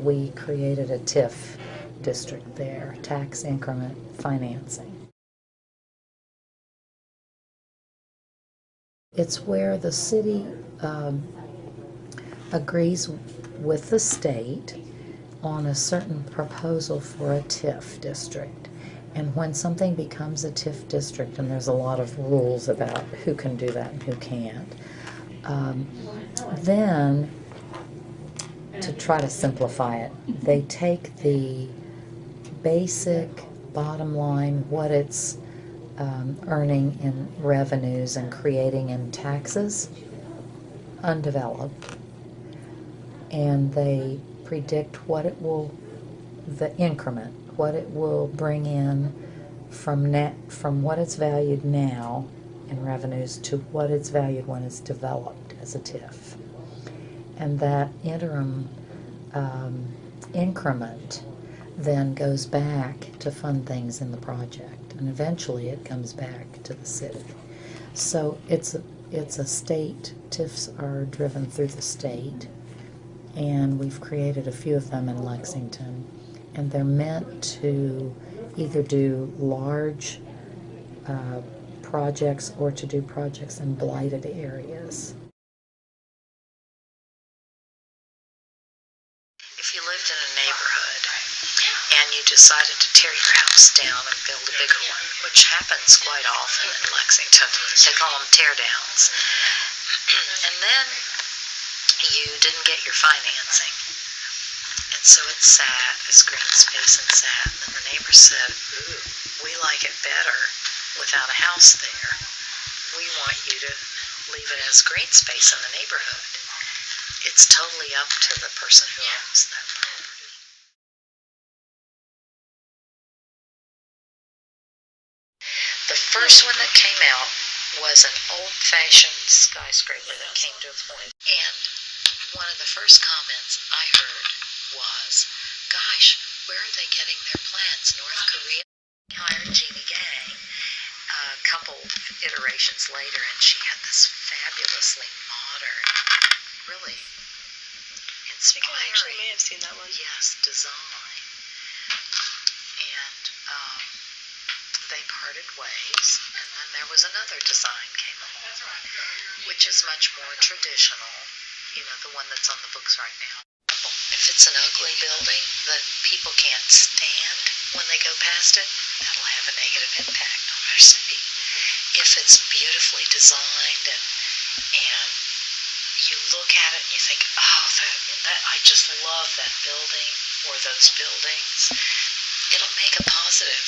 we created a TIF district there, tax increment financing. It's where the city agrees with the state on a certain proposal for a TIF district. And when something becomes a TIF district, and there's a lot of rules about who can do that and who can't, then, to try to simplify it, they take the basic bottom line, what it's earning in revenues and creating in taxes, undeveloped, and they predict what it will, the increment, what it will bring in from what it's valued now in revenues to what it's valued when it's developed as a TIF. And that interim increment then goes back to fund things in the project, and eventually it comes back to the city. So it's a state, TIFs are driven through the state, and we've created a few of them in Lexington, and they're meant to either do large projects or to do projects in blighted areas. If you lived in a neighborhood and you decided to tear your house down and build a bigger one, which happens quite often in Lexington, they call them tear downs, and then you didn't get your financing, and so it sat as green space and sat, and then the neighbors said, ooh, we like it better without a house there. We want you to leave it as green space in the neighborhood. It's totally up to the person who owns that property. The first one that came out was an old-fashioned skyscraper that came to a point. And one of the first comments I heard was, gosh, where are they getting their plans? North Korea hired Jeannie Gang a couple iterations later, and she had this fabulously modern, really inspiring. I actually may have seen that one. Yes, design. And they parted ways, and then there was another design came along, which is much more traditional, the one that's on the books right now. If it's an ugly building that people can't stand when they go past it, that'll have a negative impact on our city. If it's beautifully designed and you look at it and you think, oh, that I just love that building or those buildings, it'll make a positive